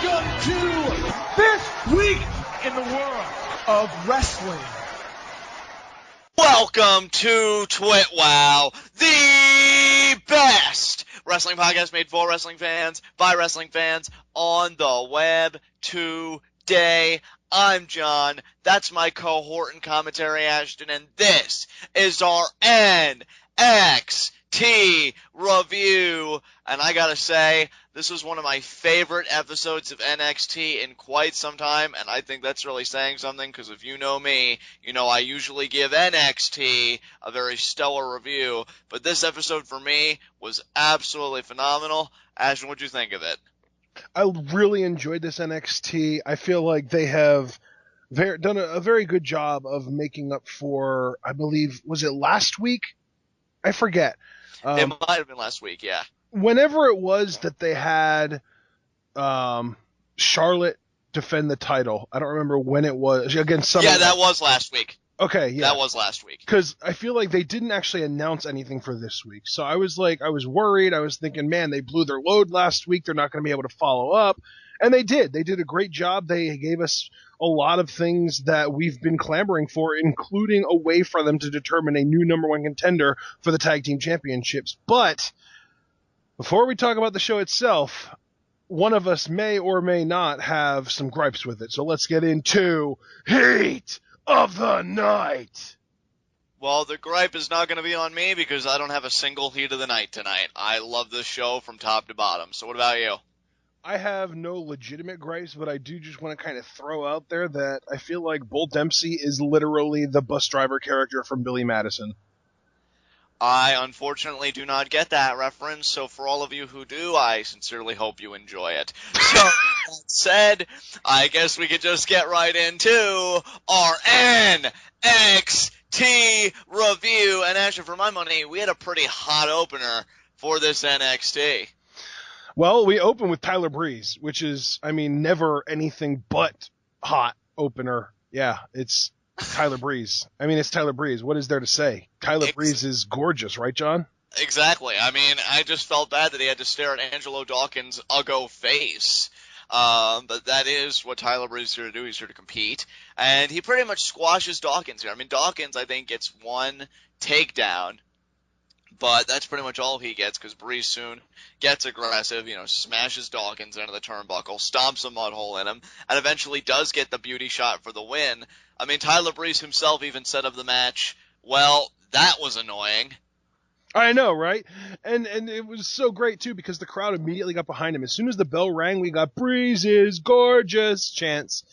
Welcome to this week in the world of wrestling. Welcome to TWitWoW, the best wrestling podcast made for wrestling fans, by wrestling fans, on the web today. I'm John, that's my cohort and commentary Ashton, and this is our NXT review. And I gotta say, this was one of my favorite episodes of NXT in quite some time, and I think that's really saying something, because if you know me, you know I usually give NXT a very stellar review, but this episode for me was absolutely phenomenal. Ashton, what'd you think of it? I really enjoyed this NXT. I feel like they have done a very good job of making up for, I believe, was it last week? I forget. It might have been last week, yeah. Whenever it was that they had Charlotte defend the title, I don't remember when it was. Against someone. Yeah, that was last week. Okay, yeah. That was last week. Because I feel like they didn't actually announce anything for this week. So I was worried. I was thinking, man, they blew their load last week. They're not going to be able to follow up. And they did. They did a great job. They gave us a lot of things that we've been clamoring for, including a way for them to determine a new number one contender for the tag team championships. But before we talk about the show itself, one of us may or may not have some gripes with it. So let's get into Heat of the Night. Well, the gripe is not going to be on me because I don't have a single heat of the night tonight. I love this show from top to bottom. So what about you? I have no legitimate gripes, but I do just want to kind of throw out there that I feel like Bull Dempsey is literally the bus driver character from Billy Madison. I unfortunately do not get that reference, so for all of you who do, I sincerely hope you enjoy it. So, that said, I guess we could just get right into our NXT review. And actually, for my money, we had a pretty hot opener for this NXT. Well, we open with Tyler Breeze, which is, I mean, never anything but hot opener. Yeah, it's Tyler Breeze. I mean, it's Tyler Breeze. What is there to say? Tyler Breeze is gorgeous, right, John? Exactly. I mean, I just felt bad that he had to stare at Angelo Dawkins' uggo face. But that is what Tyler Breeze is here to do. He's here to compete. And he pretty much squashes Dawkins here. I mean, Dawkins, I think, gets one takedown. But that's pretty much all he gets, because Breeze soon gets aggressive, smashes Dawkins into the turnbuckle, stomps a mud hole in him, and eventually does get the beauty shot for the win. I mean, Tyler Breeze himself even said of the match, well, that was annoying. I know, right? And it was so great, too, because the crowd immediately got behind him. As soon as the bell rang, we got Breeze is gorgeous chants.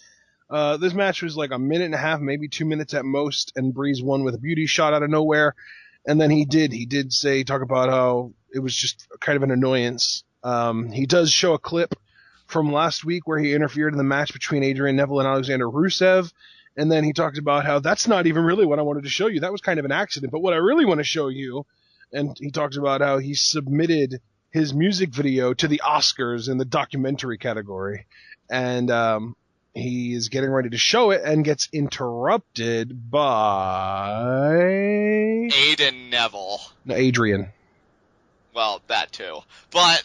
This match was like a minute and a half, maybe 2 minutes at most, and Breeze won with a beauty shot out of nowhere. And then he did talk about how it was just kind of an annoyance. He does show a clip from last week where he interfered in the match between Adrian Neville and Alexander Rusev. And then he talked about how that's not even really what I wanted to show you. That was kind of an accident. But what I really want to show you, and he talks about how he submitted his music video to the Oscars in the documentary category. And he is getting ready to show it and gets interrupted by Aiden Neville. No, Adrian. Well, that too. But,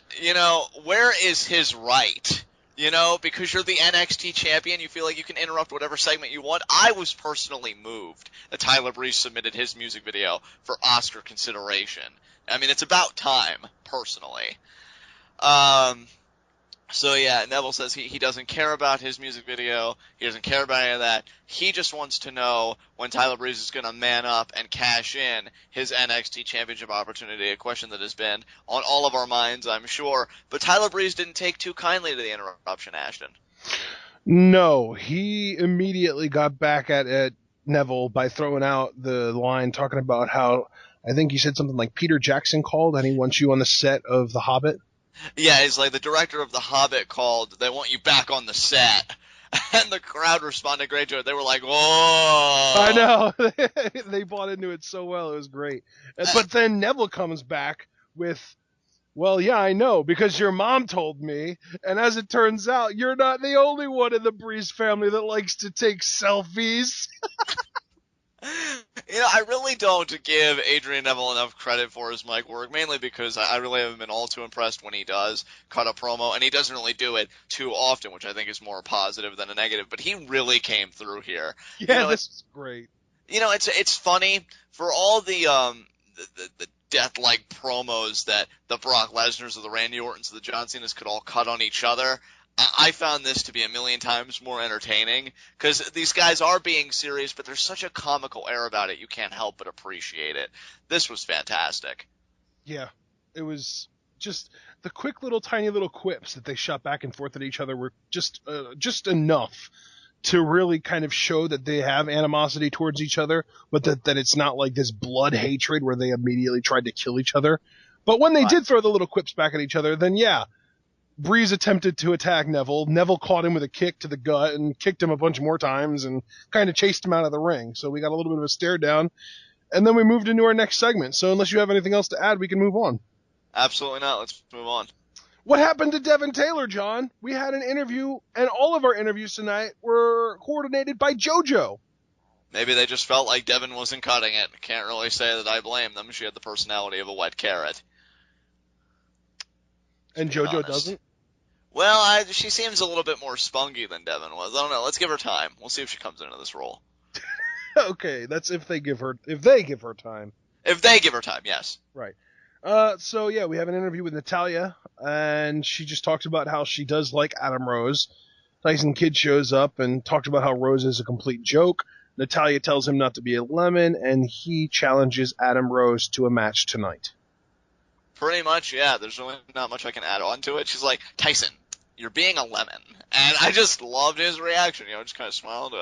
where is his right? Because you're the NXT champion, you feel like you can interrupt whatever segment you want. I was personally moved that Tyler Breeze submitted his music video for Oscar consideration. I mean, it's about time, personally. So yeah, Neville says he doesn't care about his music video. He doesn't care about any of that. He just wants to know when Tyler Breeze is going to man up and cash in his NXT championship opportunity, a question that has been on all of our minds, I'm sure. But Tyler Breeze didn't take too kindly to the interruption, Ashton. No, he immediately got back at Neville by throwing out the line talking about how, I think he said something like Peter Jackson called and he wants you on the set of The Hobbit. Yeah, it's like the director of The Hobbit called, they want you back on the set. And the crowd responded great to it. They were like, whoa. I know. They bought into it so well. It was great. But then Neville comes back with, well, yeah, I know, because your mom told me. And as it turns out, you're not the only one in the Breeze family that likes to take selfies. I really don't give Adrian Neville enough credit for his mic work, mainly because I really haven't been all too impressed when he does cut a promo, and he doesn't really do it too often, which I think is more a positive than a negative, but he really came through here. Yeah, this is great. It's funny for all the death-like promos that the Brock Lesnar's or the Randy Ortons or the John Cena's could all cut on each other. I found this to be a million times more entertaining because these guys are being serious, but there's such a comical air about it, you can't help but appreciate it. This was fantastic. Yeah, it was just the quick little tiny little quips that they shot back and forth at each other were just enough to really kind of show that they have animosity towards each other, but that it's not like this blood hatred where they immediately tried to kill each other. But when they did throw the little quips back at each other, then yeah, Breeze attempted to attack Neville. Neville caught him with a kick to the gut and kicked him a bunch more times and kind of chased him out of the ring. So we got a little bit of a stare down. And then we moved into our next segment. So unless you have anything else to add, we can move on. Absolutely not. Let's move on. What happened to Devin Taylor, John? We had an interview, and all of our interviews tonight were coordinated by JoJo. Maybe they just felt like Devin wasn't cutting it. Can't really say that I blame them. She had the personality of a wet carrot. And JoJo doesn't? Well, she seems a little bit more spunky than Devin was. I don't know. Let's give her time. We'll see if she comes into this role. Okay, that's if they give her time. If they give her time, yes. Right. So yeah, we have an interview with Natalya, and she just talks about how she does like Adam Rose. Tyson Kidd shows up and talks about how Rose is a complete joke. Natalya tells him not to be a lemon, and he challenges Adam Rose to a match tonight. Pretty much, yeah. There's really not much I can add on to it. She's like, Tyson, you're being a lemon. And I just loved his reaction, just kind of smiled,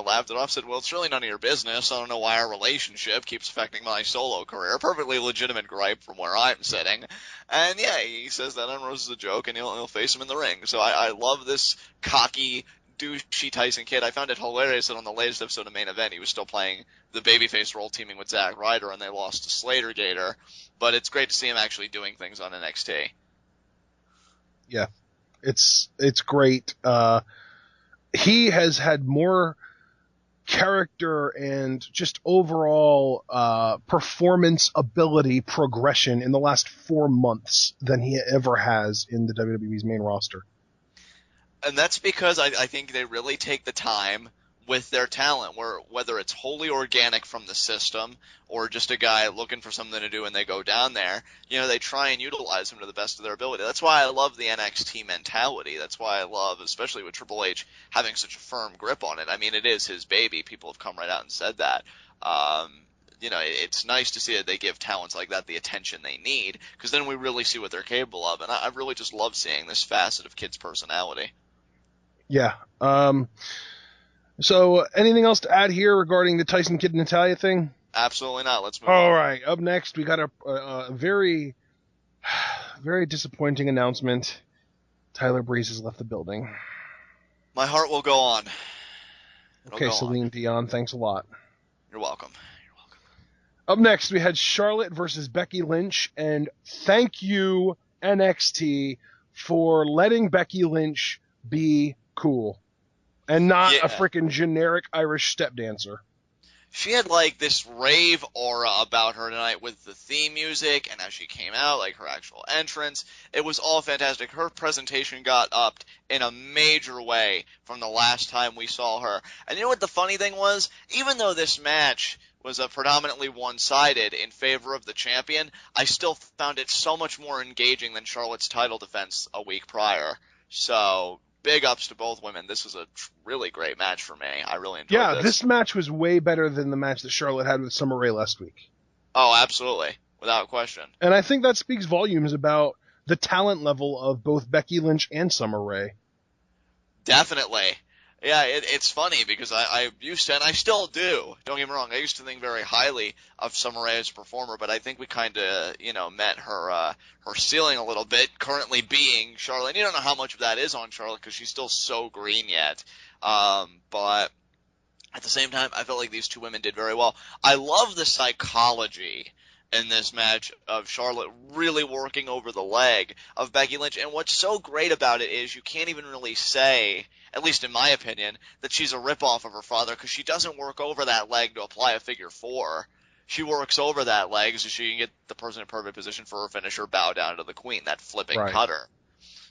laughed it off, said, well, it's really none of your business. I don't know why our relationship keeps affecting my solo career. Perfectly legitimate gripe from where I'm sitting. And yeah, he says that Adam Rose is a joke and he'll face him in the ring. So I love this cocky, douchey Tyson Kidd. I found it hilarious that on the latest episode of Main Event, he was still playing the babyface role, teaming with Zack Ryder, and they lost to Slater Gator. But it's great to see him actually doing things on NXT. Yeah. It's great. He has had more character and just overall performance ability progression in the last 4 months than he ever has in the WWE's main roster. And that's because I think they really take the time with their talent, whether it's wholly organic from the system or just a guy looking for something to do and they go down there, they try and utilize him to the best of their ability. That's why I love the NXT mentality. That's why I love, especially with Triple H, having such a firm grip on it. I mean, it is his baby. People have come right out and said that. It's nice to see that they give talents like that the attention they need, because then we really see what they're capable of. And I really just love seeing this facet of Kid's personality. Yeah. So, anything else to add here regarding the Tyson Kidd and Natalya thing? Absolutely not. Let's move on. All right. Up next, we got a very, very disappointing announcement. Tyler Breeze has left the building. My heart will go on. Okay, Celine Dion, thanks a lot. You're welcome. Up next, we had Charlotte versus Becky Lynch, and thank you, NXT, for letting Becky Lynch be cool. And not a freaking generic Irish step dancer. She had this rave aura about her tonight with the theme music and as she came out, her actual entrance. It was all fantastic. Her presentation got upped in a major way from the last time we saw her. And you know what the funny thing was? Even though this match was predominantly one-sided in favor of the champion, I still found it so much more engaging than Charlotte's title defense a week prior. So big ups to both women. This was a really great match for me. I really enjoyed this. Yeah, this match was way better than the match that Charlotte had with Summer Rae last week. Oh, absolutely. Without question. And I think that speaks volumes about the talent level of both Becky Lynch and Summer Rae. Definitely. Yeah, it's funny because I used to, and I still do, don't get me wrong, I used to think very highly of Summer Rae as a performer, but I think we kind of, met her ceiling a little bit, currently being Charlotte. And you don't know how much of that is on Charlotte because she's still so green yet. But at the same time, I felt like these two women did very well. I love the psychology in this match of Charlotte really working over the leg of Becky Lynch. And what's so great about it is you can't even really say, at least in my opinion, that she's a ripoff of her father, because she doesn't work over that leg to apply a figure four. She works over that leg so she can get the person in perfect position for her finisher, bow down to the queen, that flipping cutter.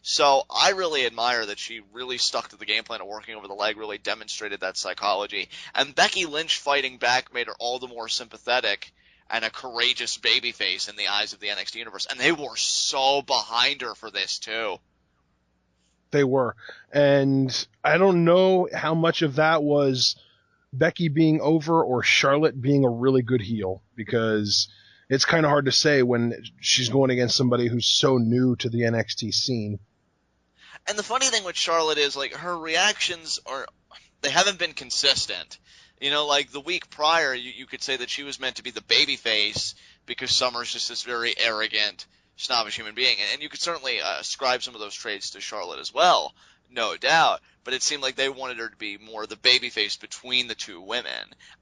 So I really admire that she really stuck to the game plan of working over the leg, really demonstrated that psychology. And Becky Lynch fighting back made her all the more sympathetic and a courageous babyface in the eyes of the NXT universe. And they were so behind her for this, too. They were. And I don't know how much of that was Becky being over or Charlotte being a really good heel, because it's kind of hard to say when she's going against somebody who's so new to the NXT scene. And the funny thing with Charlotte is, like, her reactions they haven't been consistent. You know, like the week prior, you could say that she was meant to be the babyface because Summer's just this very arrogant, snobbish human being. And you could certainly ascribe some of those traits to Charlotte as well, no doubt. But it seemed like they wanted her to be more the babyface between the two women.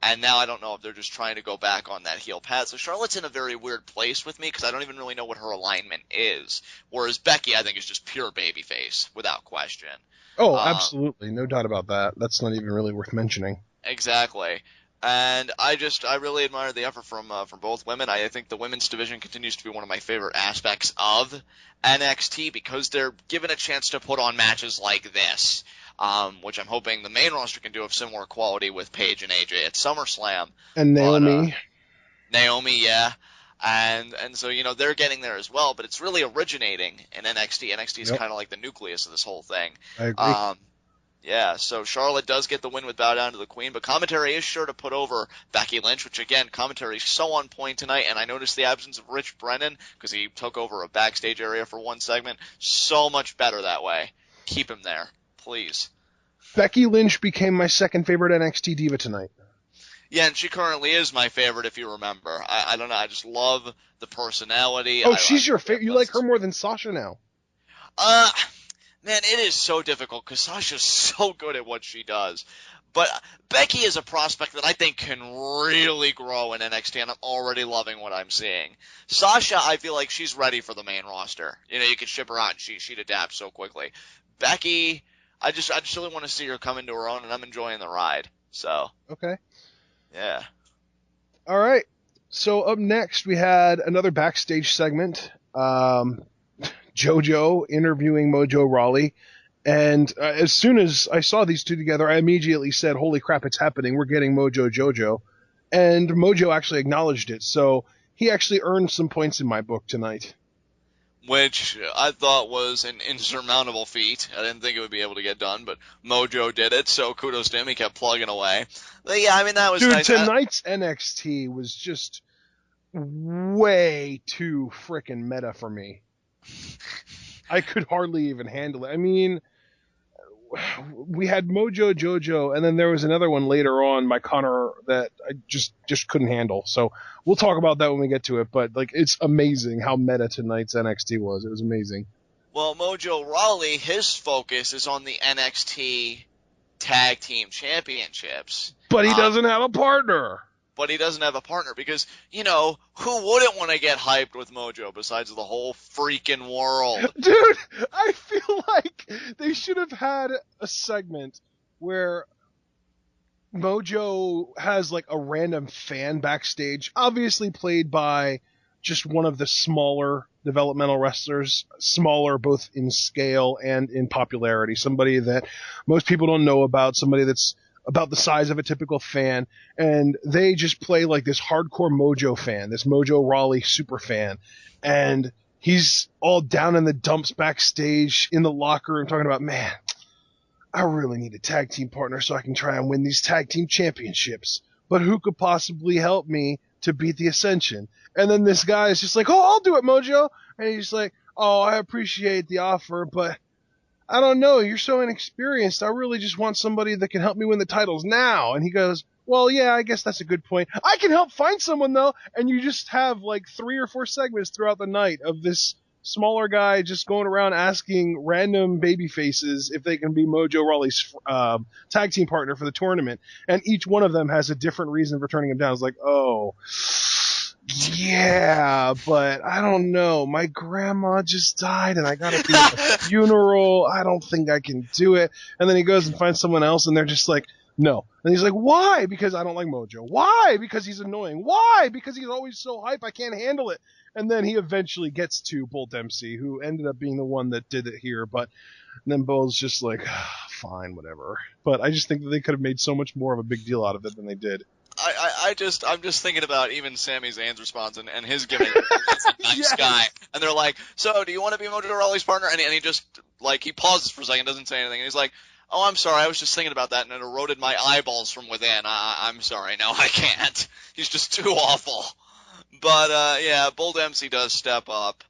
And now I don't know if they're just trying to go back on that heel path. So Charlotte's in a very weird place with me because I don't even really know what her alignment is. Whereas Becky, I think, is just pure babyface, without question. Oh, absolutely. No doubt about that. That's not even really worth mentioning. Exactly. And I really admire the effort from both women. I think the women's division continues to be one of my favorite aspects of NXT because they're given a chance to put on matches like this, which I'm hoping the main roster can do of similar quality with Paige and AJ at SummerSlam. And Naomi. Naomi, yeah. And so, you know, they're getting there as well, but it's really originating in NXT. NXT is kind of like the nucleus of this whole thing. I agree. Yeah, so Charlotte does get the win with Bow Down to the Queen, but commentary is sure to put over Becky Lynch, which, again, commentary is so on point tonight, and I noticed the absence of Rich Brennan, because he took over a backstage area for one segment. So much better that way. Keep him there, please. Becky Lynch became my second favorite NXT diva tonight. Yeah, and she currently is my favorite, if you remember. I don't know, I just love the personality. Oh, she's your favorite? You like her more than Sasha now? Man, it is so difficult because Sasha's so good at what she does. But Becky is a prospect that I think can really grow in NXT, and I'm already loving what I'm seeing. Sasha, I feel like she's ready for the main roster. You know, you could ship her out and she'd adapt so quickly. Becky, I just really want to see her come into her own, and I'm enjoying the ride. So. Okay. Yeah. All right. So up next, we had another backstage segment. JoJo interviewing Mojo Rawley. And as soon as I saw these two together, I immediately said, holy crap, it's happening. We're getting Mojo JoJo. And Mojo actually acknowledged it. So he actually earned some points in my book tonight. Which I thought was an insurmountable feat. I didn't think it would be able to get done, but Mojo did it, so kudos to him. He kept plugging away. But yeah, I mean, that was nice. Dude, tonight's NXT was just way too frickin' meta for me. I could hardly even handle it. I mean, we had Mojo Jojo, and then there was another one later on by Connor that I just couldn't handle. So we'll talk about that when we get to it. But like, it's amazing how meta tonight's NXT was. It was amazing. Well, Mojo Rawley, his focus is on the NXT Tag Team Championships. But he doesn't have a partner. But he doesn't have a partner because, you know, who wouldn't want to get hyped with Mojo besides the whole freaking world? Dude, I feel like they should have had a segment where Mojo has like a random fan backstage, obviously played by just one of the smaller developmental wrestlers, smaller both in scale and in popularity, somebody that most people don't know about, somebody that's about the size of a typical fan, and they just play like this hardcore Mojo fan, this Mojo Rawley super fan, and he's all down in the dumps backstage in the locker room talking about, man, I really need a tag team partner so I can try and win these tag team championships, but who could possibly help me to beat the Ascension? And then this guy is just like, oh, I'll do it, Mojo, and he's like, oh, I appreciate the offer, but I don't know, you're so inexperienced. I really just want somebody that can help me win the titles now. And he goes, well, yeah, I guess that's a good point. I can help find someone, though. And you just have like 3 or 4 segments throughout the night of this smaller guy just going around asking random baby faces if they can be Mojo Rawley's tag team partner for the tournament. And each one of them has a different reason for turning him down. It's like, oh, Yeah, but I don't know. My grandma just died and I gotta be at the funeral. I don't think I can do it. And then he goes and finds someone else and they're just like, no. And he's like, why? Because I don't like Mojo. Why? Because he's annoying. Why? Because he's always so hype, I can't handle it. And then he eventually gets to Bull Dempsey, who ended up being the one that did it here. But then Bull's just like, fine, whatever. But I just think that they could have made so much more of a big deal out of it than they did. I'm just thinking about even Sami Zayn's response and his giving. He's a nice Yes. guy, and they're like, "So, do you want to be Mojo Rawley's partner?" And he just like he pauses for a second, doesn't say anything, and he's like, "Oh, I'm sorry, I was just thinking about that, and it eroded my eyeballs from within. I'm sorry, no, I can't. He's just too awful." But yeah, Bull Dempsey does step up,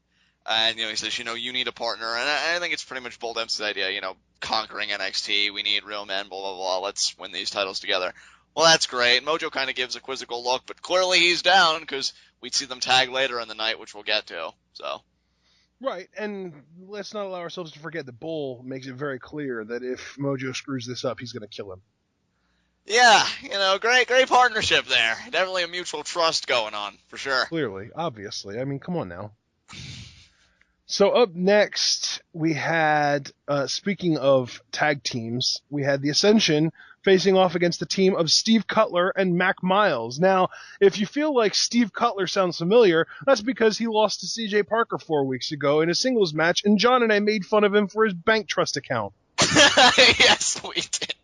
and he says, you need a partner, and I think it's pretty much Bull Dempsey's idea, conquering NXT. We need real men, blah blah blah. Let's win these titles together. Well, that's great. Mojo kind of gives a quizzical look, but clearly he's down because we'd see them tag later in the night, which we'll get to. So. Right, and let's not allow ourselves to forget that Bull makes it very clear that if Mojo screws this up, he's going to kill him. Yeah, great partnership there. Definitely a mutual trust going on, for sure. Clearly, obviously. I mean, come on now. So up next, we had, speaking of tag teams, we had the Ascension facing off against the team of Steve Cutler and Mac Miles. Now, if you feel like Steve Cutler sounds familiar, that's because he lost to CJ Parker 4 weeks ago in a singles match, and John and I made fun of him for his bank trust account. Yes, we did.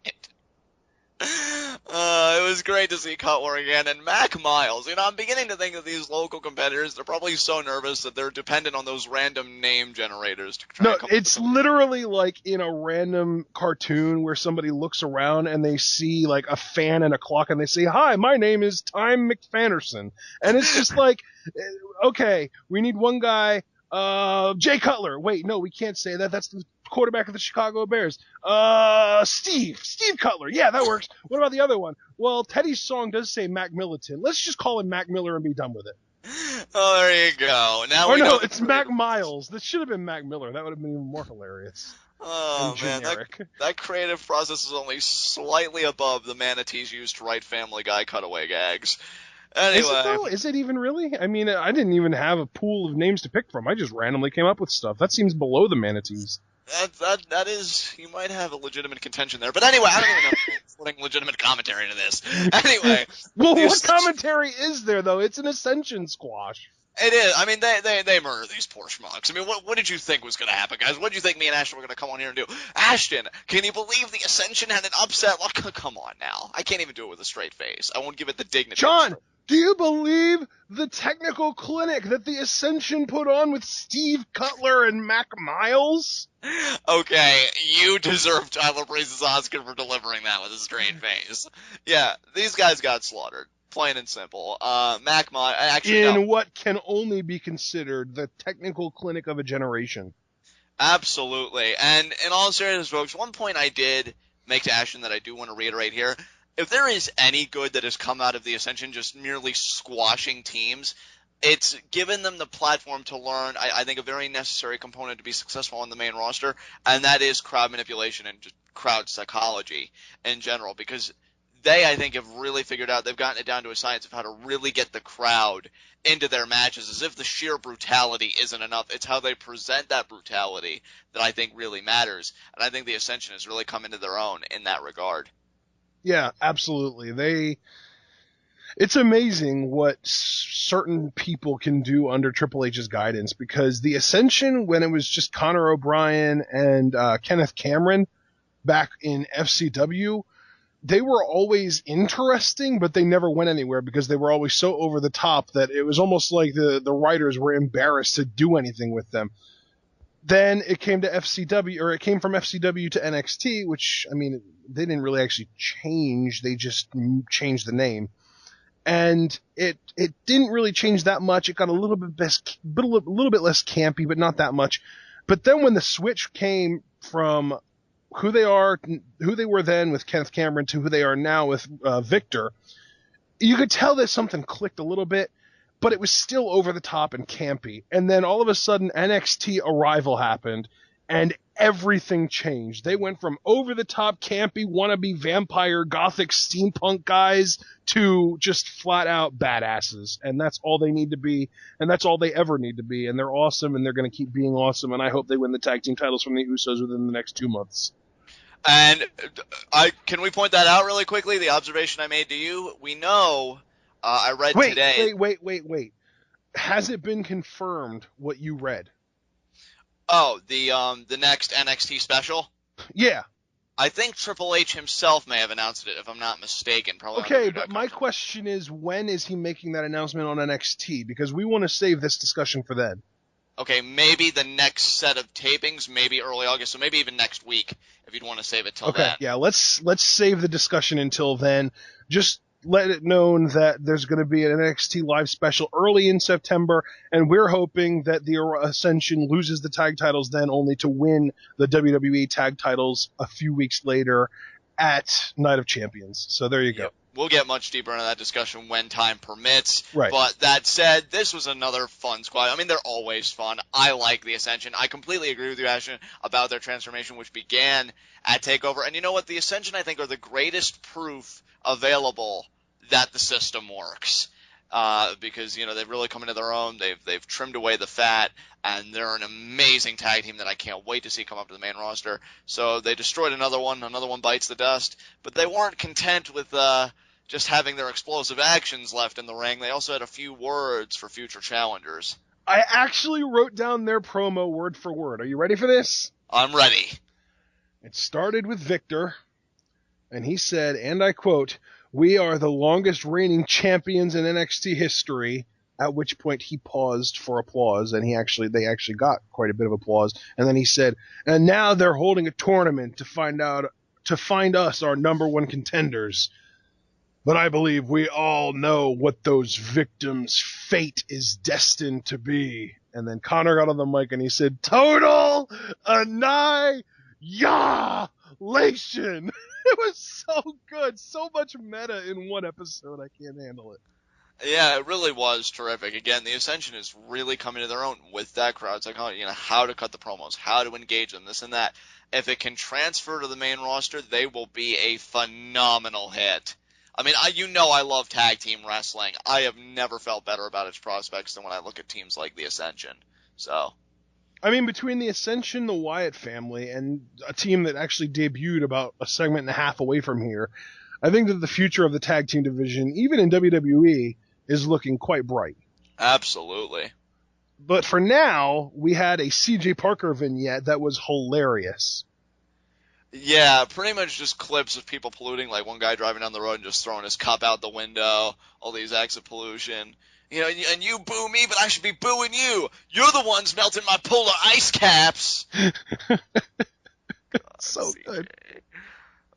It was great to see Cutler again, and Mac Miles. I'm beginning to think that these local competitors, they're probably so nervous that they're dependent on those random name generators to try No, and come it's literally like in a random cartoon where somebody looks around and they see like a fan and a clock and they say, "Hi, my name is Time McFanderson." And it's just like, okay, we need one guy, Jay Cutler. Wait, no, we can't say that. That's the quarterback of the Chicago Bears. Steve Cutler. Yeah, that works. What about the other one? Well, Teddy's song does say Mac Militant. Let's just call him Mac Miller and be done with it. Oh, there you go. Now Or we no, know it's Mac Miles. This should have been Mac Miller. That would have been even more hilarious. Oh man, that creative process is only slightly above the manatees used to write Family Guy cutaway gags. Anyway, Is it though? Is it even really? I mean, I didn't even have a pool of names to pick from. I just randomly came up with stuff. That seems below the manatees. that is, you might have a legitimate contention there. But anyway, I don't even know if I'm putting legitimate commentary to this. Anyway. Well, what commentary is there though? It's an Ascension squash. It is. I mean, they murder these poor schmucks. I mean, what did you think was going to happen, guys? What did you think me and Ashton were going to come on here and do? Ashton, can you believe the Ascension had an upset? Look, come on now. I can't even do it with a straight face. I won't give it the dignity. John, do you believe the technical clinic that the Ascension put on with Steve Cutler and Mac Miles? Okay, you deserve Tyler Breeze's Oscar for delivering that with a straight face. Yeah, these guys got slaughtered. Plain and simple. Mac Miles, actually, in what can only be considered the technical clinic of a generation. Absolutely. And in all seriousness, folks, one point I did make to Ashton that I do want to reiterate here. If there is any good that has come out of the Ascension just merely squashing teams, it's given them the platform to learn, I think, a very necessary component to be successful on the main roster, and that is crowd manipulation and just crowd psychology in general, because they, I think, have really figured out, they've gotten it down to a science of how to really get the crowd into their matches, as if the sheer brutality isn't enough. It's how they present that brutality that I think really matters, and I think the Ascension has really come into their own in that regard. Yeah, absolutely. It's amazing what certain people can do under Triple H's guidance, because the Ascension, when it was just Conor O'Brien and Kenneth Cameron back in FCW, they were always interesting, but they never went anywhere because they were always so over the top that it was almost like the writers were embarrassed to do anything with them. Then it came to FCW, or it came from FCW to NXT, which, I mean, they didn't really actually change. They just changed the name. And it didn't really change that much. It got a little bit less campy, but not that much. But then when the switch came from who they were then with Kenneth Cameron to who they are now with Victor, you could tell that something clicked a little bit, but it was still over the top and campy. And then all of a sudden NXT Arrival happened, and everything changed. They went from over-the-top, campy, wannabe vampire, gothic, steampunk guys to just flat-out badasses. And that's all they need to be, and that's all they ever need to be. And they're awesome, and they're going to keep being awesome, and I hope they win the tag team titles from the Usos within the next 2 months. And can we point that out really quickly? The observation I made to you. We know. I read today. Wait. Has it been confirmed what you read? Oh, the next NXT special? Yeah. I think Triple H himself may have announced it, if I'm not mistaken. Probably. Okay, but my question is, when is he making that announcement on NXT? Because we want to save this discussion for then. Okay, maybe the next set of tapings, maybe early August, so maybe even next week, if you'd want to save it till then. Okay, yeah, let's save the discussion until then. Just let it known that there's going to be an NXT live special early in September, and we're hoping that the Ascension loses the tag titles then, only to win the WWE tag titles a few weeks later at Night of Champions. So there you go. Yep. We'll get much deeper into that discussion when time permits. Right. But that said, this was another fun squad. I mean, they're always fun. I like the Ascension. I completely agree with you, Ashton, about their transformation, which began at TakeOver. And you know what? The Ascension, I think, are the greatest proof available that the system works. Because, they've really come into their own. They've trimmed away the fat, and they're an amazing tag team that I can't wait to see come up to the main roster. So they destroyed another one bites the dust. But they weren't content with just having their explosive actions left in the ring. They also had a few words for future challengers. I actually wrote down their promo word for word. Are you ready for this? I'm ready. It started with Victor, and he said, and I quote, "We are the longest reigning champions in NXT history," at which point he paused for applause, and they actually got quite a bit of applause. And then he said, "And now they're holding a tournament to find us our number one contenders. But I believe we all know what those victims' fate is destined to be." And then Connor got on the mic and he said, "Total annihilation." It was so good. So much meta in one episode. I can't handle it. Yeah, it really was terrific. Again, the Ascension is really coming to their own with that crowd. It's like, how to cut the promos, how to engage them, this and that. If it can transfer to the main roster, they will be a phenomenal hit. I mean, I love tag team wrestling. I have never felt better about its prospects than when I look at teams like the Ascension. So, I mean, between the Ascension, the Wyatt family, and a team that actually debuted about a segment and a half away from here, I think that the future of the tag team division, even in WWE, is looking quite bright. Absolutely. But for now, we had a CJ Parker vignette that was hilarious. Yeah, pretty much just clips of people polluting, like one guy driving down the road and just throwing his cup out the window, all these acts of pollution. And you boo me, but I should be booing you. You're the ones melting my polar ice caps. So good.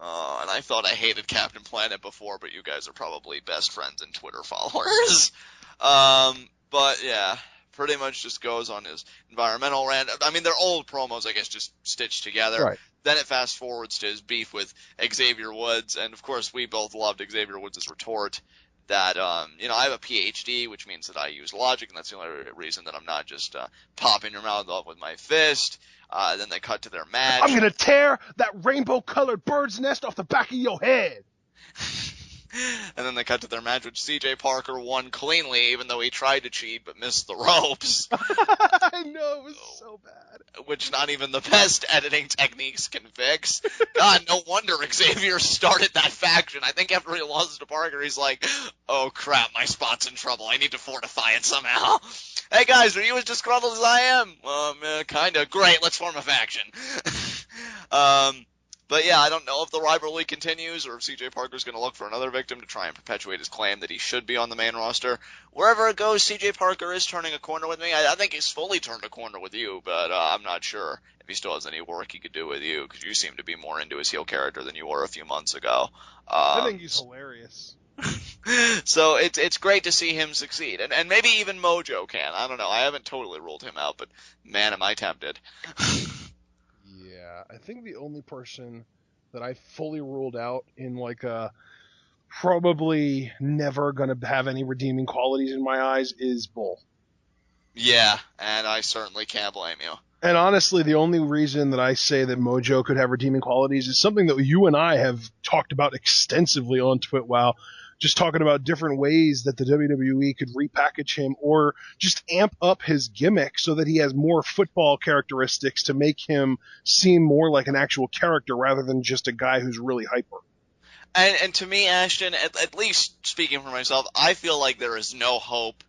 Oh, and I thought I hated Captain Planet before, but you guys are probably best friends and Twitter followers. But yeah, pretty much just goes on his environmental rant. I mean, they're old promos, I guess, just stitched together. Right. Then it fast forwards to his beef with Xavier Woods, and of course we both loved Xavier Woods' retort that, I have a PhD, which means that I use logic, and that's the only reason that I'm not just popping your mouth off with my fist. Then they cut to their match. I'm gonna tear that rainbow-colored bird's nest off the back of your head. And then they cut to their match, which CJ Parker won cleanly, even though he tried to cheat but missed the ropes. I know, it was so bad. Which not even the best editing techniques can fix. God, no wonder Xavier started that faction. I think after he lost to Parker, he's like, oh crap, my spot's in trouble. I need to fortify it somehow. Hey guys, are you as disgruntled as I am? Kinda. Great, let's form a faction. But yeah, I don't know if the rivalry continues or if CJ Parker's going to look for another victim to try and perpetuate his claim that he should be on the main roster. Wherever it goes, CJ Parker is turning a corner with me. I think he's fully turned a corner with you, but I'm not sure if he still has any work he could do with you, because you seem to be more into his heel character than you were a few months ago. I think he's hilarious. So it's great to see him succeed, and maybe even Mojo can. I don't know. I haven't totally ruled him out, but man, am I tempted. Yeah, I think the only person that I fully ruled out in like a probably never gonna have any redeeming qualities in my eyes is Bull. Yeah, and I certainly can't blame you. And honestly, the only reason that I say that Mojo could have redeeming qualities is something that you and I have talked about extensively on TWitWoW, just talking about different ways that the WWE could repackage him or just amp up his gimmick so that he has more football characteristics to make him seem more like an actual character rather than just a guy who's really hyper. And to me, Ashton, at least speaking for myself, I feel like there is no hope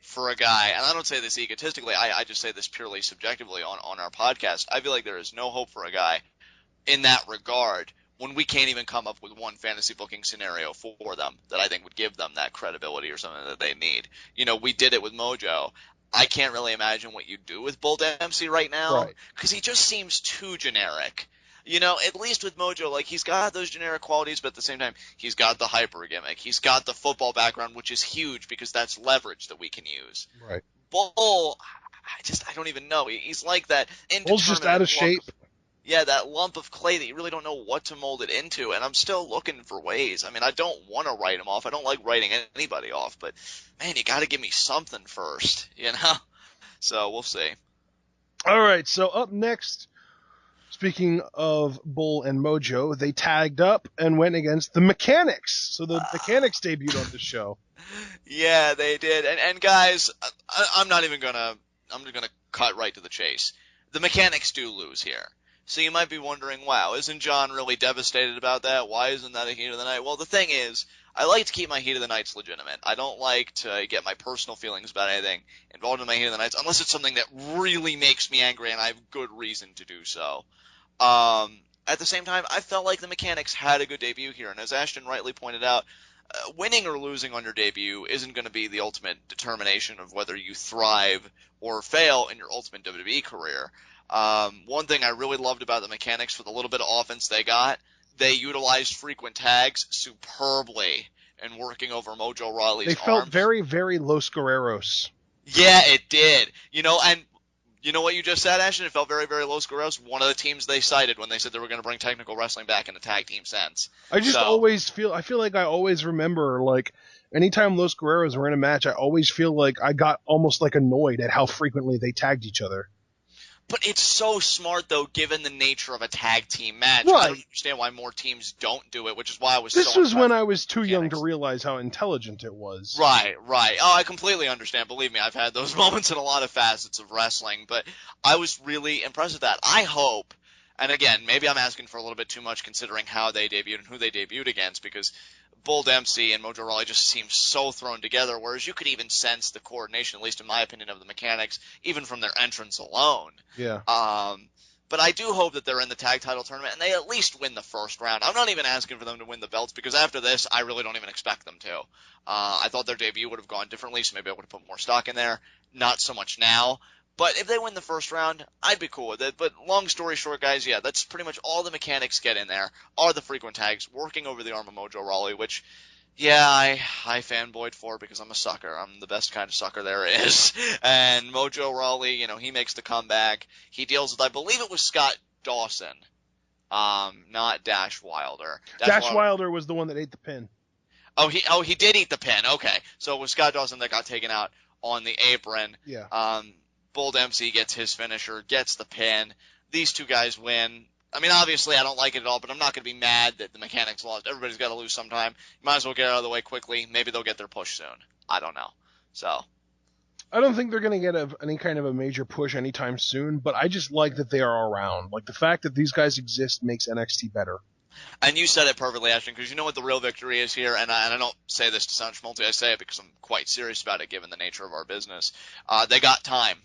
for a guy, and I don't say this egotistically, I just say this purely subjectively on our podcast. I feel like there is no hope for a guy in that regard when we can't even come up with one fantasy booking scenario for them that I think would give them that credibility or something that they need. You know, we did it with Mojo. I can't really imagine what you do with Bull Dempsey right now because he just seems too generic. You know, at least with Mojo, like, he's got those generic qualities, but at the same time, he's got the hyper gimmick. He's got the football background, which is huge because that's leverage that we can use. Right. Bull, I don't even know. He's like that indeterminate. Bull's just out of shape. Yeah, that lump of clay that you really don't know what to mold it into, and I'm still looking for ways. I mean, I don't want to write him off. I don't like writing anybody off, but, man, you got to give me something first, you know? So, we'll see. All right, so up next, speaking of Bull and Mojo, they tagged up and went against the Mechanics. So the Mechanics debuted on the show. Yeah, they did. And guys, I'm not even gonna. I'm just gonna cut right to the chase. The Mechanics do lose here. So you might be wondering, wow, isn't John really devastated about that? Why isn't that a heat of the night? Well, the thing is, I like to keep my heat of the nights legitimate. I don't like to get my personal feelings about anything involved in my heat of the nights unless it's something that really makes me angry and I have good reason to do so. At the same time, I felt like the Mechanics had a good debut here, and as Ashton rightly pointed out, winning or losing on your debut isn't going to be the ultimate determination of whether you thrive or fail in your ultimate WWE career. One thing I really loved about the Mechanics for the little bit of offense they got, they utilized frequent tags superbly in working over Mojo Rawley's arms. They felt very, very Los Guerreros. Yeah, it did. You know, and you know what you just said, Ashton? It felt very, very Los Guerreros. One of the teams they cited when they said they were going to bring technical wrestling back in a tag team sense. I feel like I always remember, like, anytime Los Guerreros were in a match, I always feel like I got almost, like, annoyed at how frequently they tagged each other. But it's so smart, though, given the nature of a tag team match. Right. I don't understand why more teams don't do it, which is why I was This so was when I impressed was with too Mechanics. young to realize how intelligent it was. Right. Oh, I completely understand. Believe me, I've had those moments in a lot of facets of wrestling, but I was really impressed with that. I hope, and again, maybe I'm asking for a little bit too much considering how they debuted and who they debuted against, because Bull Dempsey and Mojo Rawley just seem so thrown together, whereas you could even sense the coordination, at least in my opinion, of the Mechanics, even from their entrance alone. Yeah. But I do hope that they're in the tag title tournament and they at least win the first round. I'm not even asking for them to win the belts because after this, I really don't even expect them to. I thought their debut would have gone differently, so maybe I would have put more stock in there. Not so much now. But if they win the first round, I'd be cool with it. But long story short, guys, yeah, that's pretty much all the Mechanics get in there are the frequent tags working over the arm of Mojo Rawley, which, yeah, I fanboyed for because I'm a sucker. I'm the best kind of sucker there is. And Mojo Rawley, you know, he makes the comeback. He deals with, I believe it was Scott Dawson, not Dash Wilder. Dash Wilder was the one that ate the pin. Oh, he did eat the pin. Okay, so it was Scott Dawson that got taken out on the apron. Yeah. Bull Dempsey gets his finisher, gets the pin. These two guys win. I mean, obviously, I don't like it at all, but I'm not going to be mad that the Mechanics lost. Everybody's got to lose sometime. You might as well get it out of the way quickly. Maybe they'll get their push soon. I don't know. So, I don't think they're going to get any kind of a major push anytime soon, but I just like that they are around. Like, the fact that these guys exist makes NXT better. And you said it perfectly, Ashton, because you know what the real victory is here, and I don't say this to sound schmaltzy. I say it because I'm quite serious about it, given the nature of our business. They got time.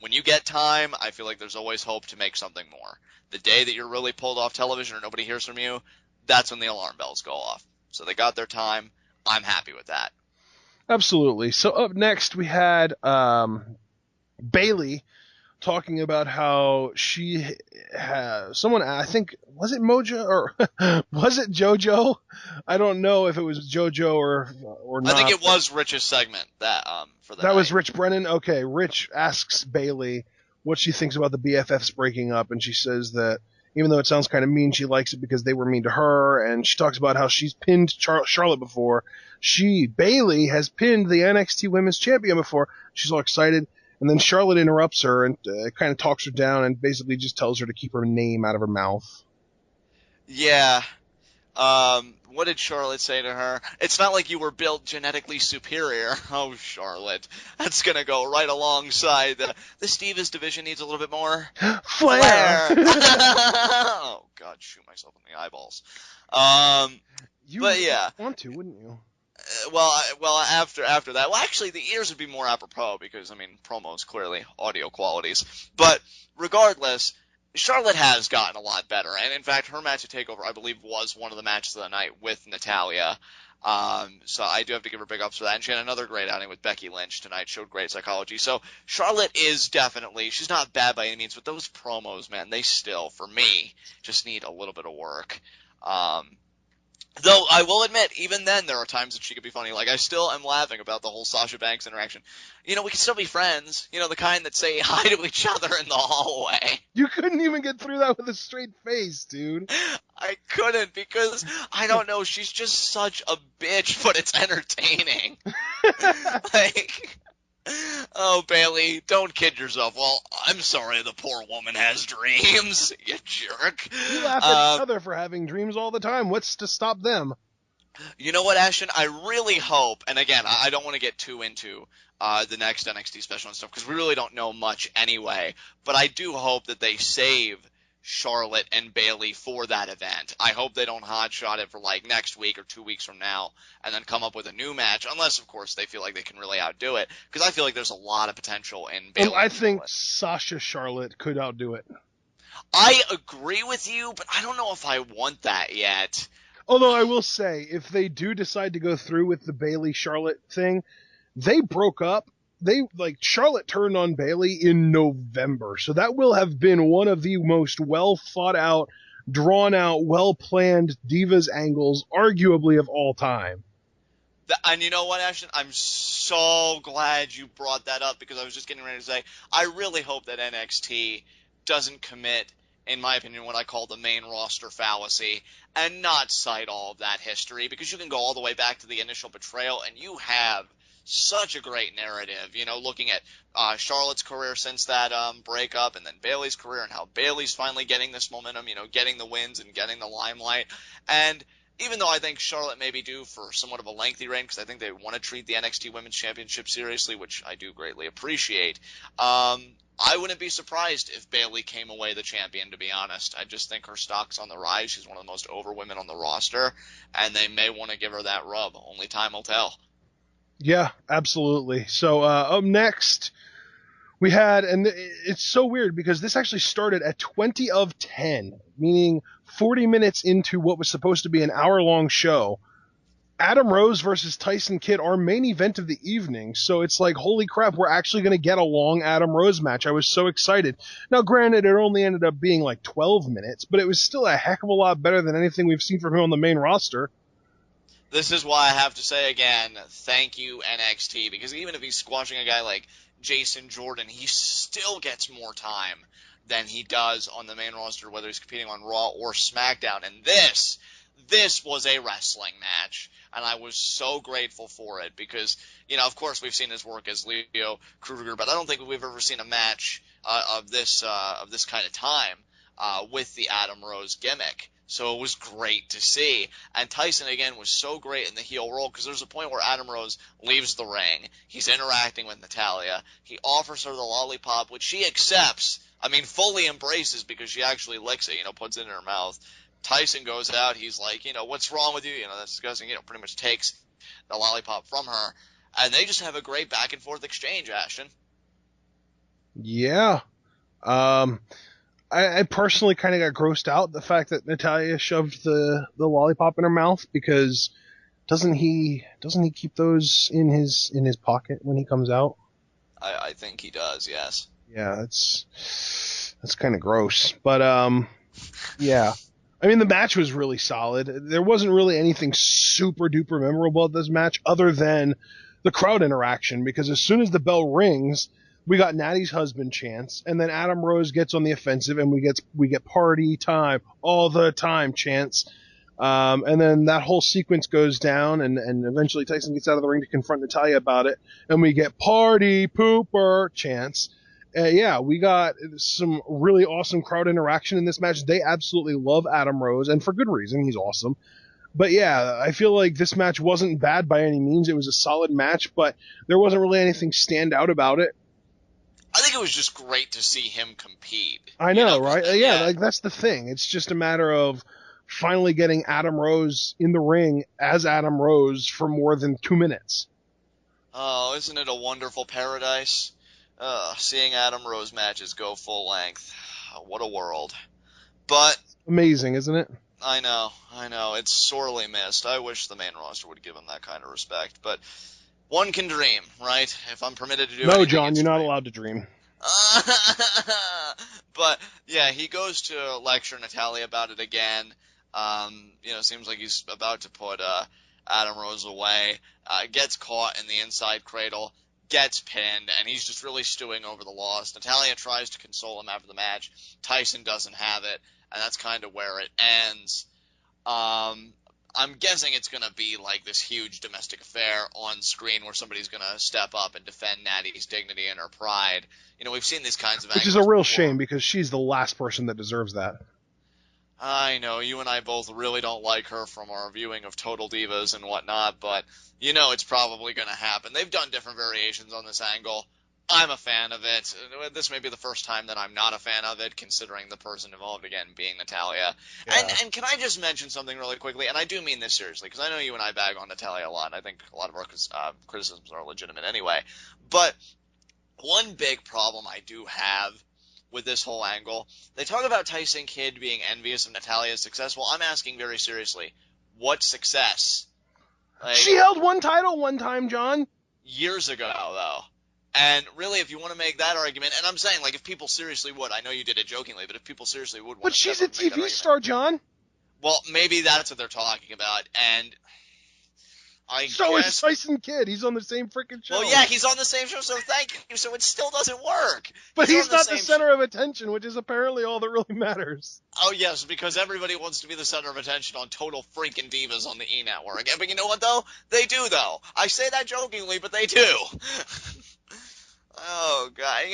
When you get time, I feel like there's always hope to make something more. The day that you're really pulled off television or nobody hears from you, that's when the alarm bells go off. So they got their time. I'm happy with that. Absolutely. So up next we had Bayley talking about how she has someone, I think, was it Mojo or was it JoJo? I don't know if it was JoJo or not. I think it was Rich's segment that for the That night. was Rich Brennan? Okay, Rich asks Bayley what she thinks about the BFFs breaking up, and she says that even though it sounds kind of mean, she likes it because they were mean to her, and she talks about how she's pinned Charlotte before. Bayley, has pinned the NXT Women's Champion before. She's all excited, And then Charlotte interrupts her and kind of talks her down and basically just tells her to keep her name out of her mouth. Yeah. What did Charlotte say to her? It's not like you were built genetically superior. Oh, Charlotte. That's gonna go right alongside the Divas division needs a little bit more Flair! Oh, God, shoot myself in the eyeballs. You but yeah. want to, wouldn't you? Well, after that, well, actually, the ears would be more apropos because, I mean, promos, clearly, audio qualities. But regardless, Charlotte has gotten a lot better. And, in fact, her match at TakeOver, I believe, was one of the matches of the night with Natalya. So I do have to give her big ups for that. And she had another great outing with Becky Lynch tonight, showed great psychology. So Charlotte is definitely, she's not bad by any means, but those promos, man, they still, for me, just need a little bit of work. Though I will admit, even then, there are times that she could be funny. Like, I still am laughing about the whole Sasha Banks interaction. You know, we can still be friends. You know, the kind that say hi to each other in the hallway. You couldn't even get through that with a straight face, dude. I couldn't because, I don't know, she's just such a bitch, but it's entertaining. Like, oh, Bailey, don't kid yourself. Well, I'm sorry the poor woman has dreams, you jerk. You laugh at each other for having dreams all the time. What's to stop them? You know what, Ashton? I really hope, and again, I don't want to get too into the next NXT special and stuff, because we really don't know much anyway, but I do hope that they save Charlotte and Bailey for that event. I hope they don't hotshot it for like next week or 2 weeks from now and then come up with a new match, unless, of course, they feel like they can really outdo it, because I feel like there's a lot of potential in Bailey. I think Sasha Charlotte could outdo it. I agree with you, but I don't know if I want that yet. Although I will say, if they do decide to go through with the Bailey-Charlotte thing, they broke up. Charlotte turned on Bailey in November, so that will have been one of the most well-thought-out, drawn-out, well-planned Divas angles, arguably of all time. And you know what, Ashton? I'm so glad you brought that up, because I was just getting ready to say, I really hope that NXT doesn't commit, in my opinion, what I call the main roster fallacy, and not cite all of that history, because you can go all the way back to the initial betrayal, and you have such a great narrative, you know, looking at Charlotte's career since that breakup, and then Bailey's career, and how Bailey's finally getting this momentum, you know, getting the wins and getting the limelight. And even though I think Charlotte may be due for somewhat of a lengthy reign, because I think they want to treat the NXT Women's Championship seriously, which I do greatly appreciate, I wouldn't be surprised if Bailey came away the champion, to be honest. I just think her stock's on the rise. She's one of the most over women on the roster, and they may want to give her that rub. Only time will tell. Yeah, absolutely. So up next, we had, and it's so weird because this actually started at 20 of 10, meaning 40 minutes into what was supposed to be an hour-long show. Adam Rose versus Tyson Kidd, our main event of the evening. So it's like, holy crap, we're actually going to get a long Adam Rose match. I was so excited. Now, granted, it only ended up being like 12 minutes, but it was still a heck of a lot better than anything we've seen from him on the main roster. This is why I have to say again, thank you, NXT, because even if he's squashing a guy like Jason Jordan, he still gets more time than he does on the main roster, whether he's competing on Raw or SmackDown. And this was a wrestling match, and I was so grateful for it because, you know, of course we've seen his work as Leo Kruger, but I don't think we've ever seen a match of this kind of time with the Adam Rose gimmick. So it was great to see. And Tyson, again, was so great in the heel role because there's a point where Adam Rose leaves the ring. He's interacting with Natalya. He offers her the lollipop, which she accepts. I mean, fully embraces because she actually licks it, you know, puts it in her mouth. Tyson goes out. He's like, you know, what's wrong with you? You know, that's disgusting. You know, pretty much takes the lollipop from her. And they just have a great back and forth exchange, Ashton. Yeah. I personally kind of got grossed out the fact that Natalya shoved the lollipop in her mouth because doesn't he keep those in his pocket when he comes out? I think he does, yes. Yeah, that's kind of gross. But yeah. I mean, the match was really solid. There wasn't really anything super duper memorable at this match other than the crowd interaction because as soon as the bell rings, we got Natty's husband chants, and then Adam Rose gets on the offensive, and we get party time all the time chants. And then that whole sequence goes down, and eventually Tyson gets out of the ring to confront Natalya about it, and we get party pooper chants. Yeah, we got some really awesome crowd interaction in this match. They absolutely love Adam Rose, and for good reason. He's awesome. But yeah, I feel like this match wasn't bad by any means. It was a solid match, but there wasn't really anything stand out about it. I think it was just great to see him compete. I know, right? Yeah, like that's the thing. It's just a matter of finally getting Adam Rose in the ring as Adam Rose for more than 2 minutes. Oh, isn't it a wonderful paradise? Seeing Adam Rose matches go full length. What a world. But Amazing, isn't it? I know. It's sorely missed. I wish the main roster would give him that kind of respect. But one can dream, right? If I'm permitted to do anything. No, John, you're not allowed to dream. But yeah, he goes to lecture Natalya about it again. Seems like he's about to put Adam Rose away. Gets caught in the inside cradle, gets pinned, and he's just really stewing over the loss. Natalya tries to console him after the match. Tyson doesn't have it, and that's kind of where it ends. I'm guessing it's going to be like this huge domestic affair on screen where somebody's going to step up and defend Natty's dignity and her pride. We've seen these kinds of angles. Which is a real before. shame because she's the last person that deserves that. I know, you and I both really don't like her from our viewing of Total Divas and whatnot, but it's probably going to happen. They've done different variations on this angle. I'm a fan of it. This may be the first time that I'm not a fan of it, considering the person involved, again, being Natalya. Yeah. And can I just mention something really quickly? And I do mean this seriously, because I know you and I bag on Natalya a lot, and I think a lot of our criticisms are legitimate anyway. But one big problem I do have with this whole angle, they talk about Tyson Kidd being envious of Natalya's success. Well, I'm asking very seriously, what success? She held one title one time, John. Years ago, though. And really, if you want to make that argument, and I'm saying, if people seriously would, I know you did it jokingly, but if people seriously would want to... But she's a TV star, John. Well, maybe that's what they're talking about, and So is Tyson Kidd. He's on the same freaking show. Well, yeah, he's on the same show, so thank you, so it still doesn't work. But he's not the center of attention, which is apparently all that really matters. Oh, yes, because everybody wants to be the center of attention on Total Freaking Divas on the E! Network. But you know what, though? They do, though. I say that jokingly, but they do. Oh, God,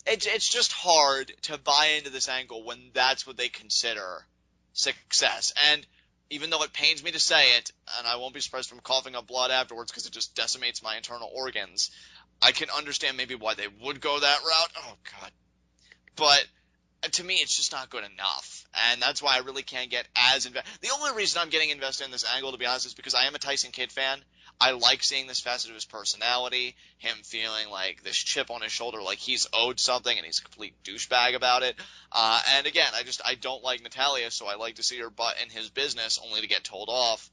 it's just hard to buy into this angle when that's what they consider success. And even though it pains me to say it, and I won't be surprised from coughing up blood afterwards because it just decimates my internal organs, I can understand maybe why they would go that route. Oh, God. But to me, it's just not good enough. And that's why I really can't get as invested. The only reason I'm getting invested in this angle, to be honest, is because I am a Tyson Kidd fan. I like seeing this facet of his personality, him feeling like this chip on his shoulder, like he's owed something and he's a complete douchebag about it. And again, I don't like Natalya, so I like to see her butt in his business only to get told off,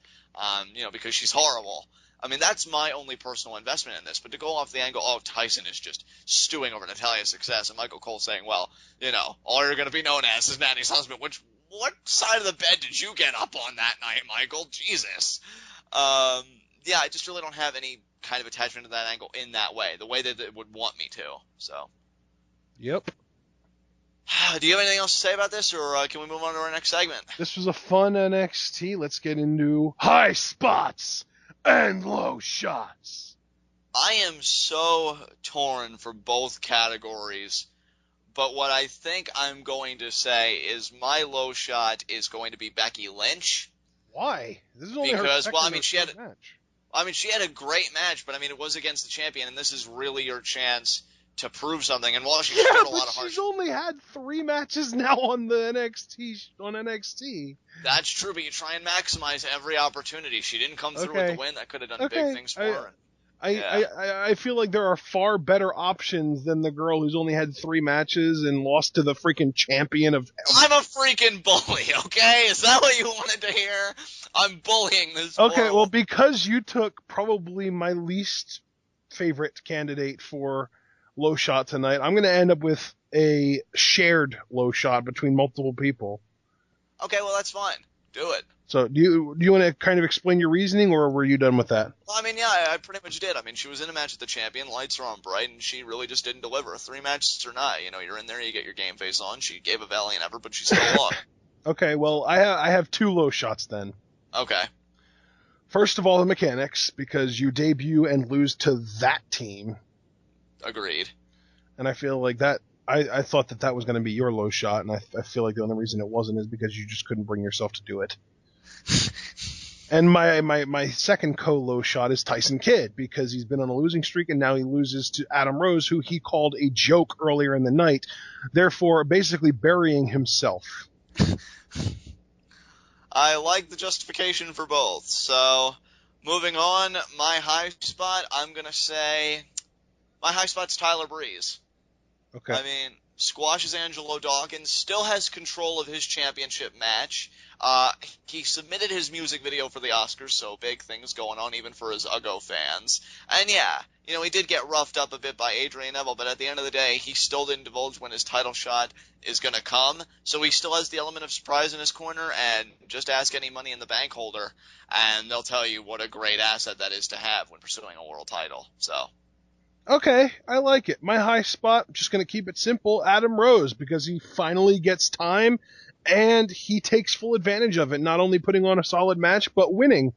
because she's horrible. I mean, that's my only personal investment in this. But to go off the angle, Tyson is just stewing over Natalya's success, and Michael Cole saying, well, all you're going to be known as is Natty's husband, what side of the bed did you get up on that night, Michael? Jesus. Yeah, I just really don't have any kind of attachment to that angle in that way, the way that it would want me to. So. Yep. Do you have anything else to say about this, or can we move on to our next segment? This was a fun NXT. Let's get into high spots and low shots. I am so torn for both categories, but what I think I'm going to say is my low shot is going to be Becky Lynch. Why? This is only because, her she had a great match, but it was against the champion, and this is really your chance to prove something. And while she's got a lot of heart, she's only had 3 matches now on the NXT. That's true, but you try and maximize every opportunity. She didn't come through with the win. That could have done big things for her. I feel like there are far better options than the girl who's only had 3 matches and lost to the freaking champion of... I'm a freaking bully, okay? Is that what you wanted to hear? I'm bullying this Okay, world. well, because you took probably my least favorite candidate for low shot tonight, I'm going to end up with a shared low shot between multiple people. Okay, well, that's fine. Do it. So do you want to kind of explain your reasoning, or were you done with that? Well, I pretty much did. She was in a match with the champion, lights are on bright, and she really just didn't deliver. 3 matches or not, you're in there, you get your game face on. She gave a valiant effort, but she still lost. Okay, well, I have two low shots then. Okay. First of all, the mechanics, because you debut and lose to that team. Agreed. And I feel like that, I thought that was going to be your low shot, and I feel like the only reason it wasn't is because you just couldn't bring yourself to do it. And my second co-low shot is Tyson Kidd, because he's been on a losing streak, and now he loses to Adam Rose, who he called a joke earlier in the night, therefore basically burying himself. I like the justification for both. So, moving on, my high spot, I'm going to say, my high spot's Tyler Breeze. Okay. I mean, squashes Angelo Dawkins, still has control of his championship match. He submitted his music video for the Oscars, so big things going on even for his Ugo fans. And yeah, he did get roughed up a bit by Adrian Neville, but at the end of the day, he still didn't divulge when his title shot is going to come, so he still has the element of surprise in his corner, and just ask any Money in the Bank holder, and they'll tell you what a great asset that is to have when pursuing a world title, so... Okay, I like it. My high spot, just going to keep it simple, Adam Rose, because he finally gets time, and he takes full advantage of it, not only putting on a solid match, but winning.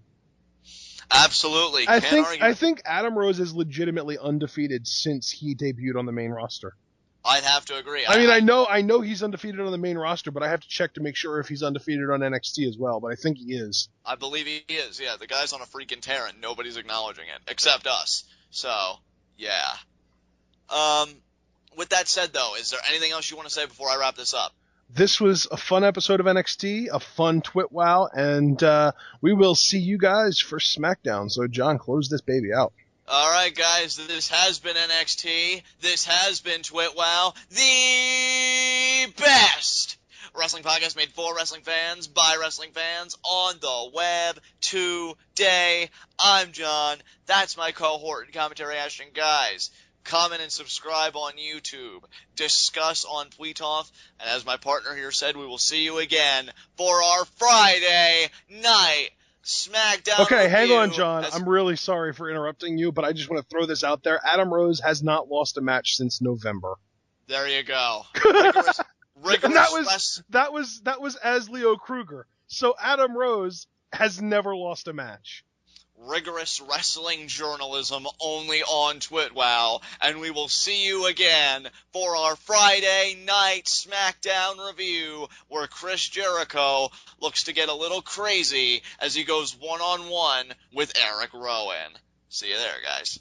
Absolutely. I think Adam Rose is legitimately undefeated since he debuted on the main roster. I'd have to agree. I know he's undefeated on the main roster, but I have to check to make sure if he's undefeated on NXT as well, but I think he is. I believe he is, yeah. The guy's on a freaking tear, and nobody's acknowledging it, except us. So... yeah. With that said, though, is there anything else you want to say before I wrap this up? This was a fun episode of NXT, a fun TWitWoW, and we will see you guys for SmackDown. So, John, close this baby out. All right, guys, this has been NXT. This has been TWitWoW, the best wrestling podcast made for wrestling fans, by wrestling fans, on the web today. I'm John. That's my cohort and commentary Ashton. Guys, comment and subscribe on YouTube. Discuss on Tweetoff. And as my partner here said, we will see you again for our Friday night SmackDown Okay, review. hang on, John. I'm really sorry for interrupting you, but I just want to throw this out there. Adam Rose has not lost a match since November. There you go. And that was as Leo Kruger. So Adam Rose has never lost a match. Rigorous wrestling journalism only on TWitWoW, and we will see you again for our Friday night SmackDown review, where Chris Jericho looks to get a little crazy as he goes one-on-one with Eric Rowan. See you there, guys.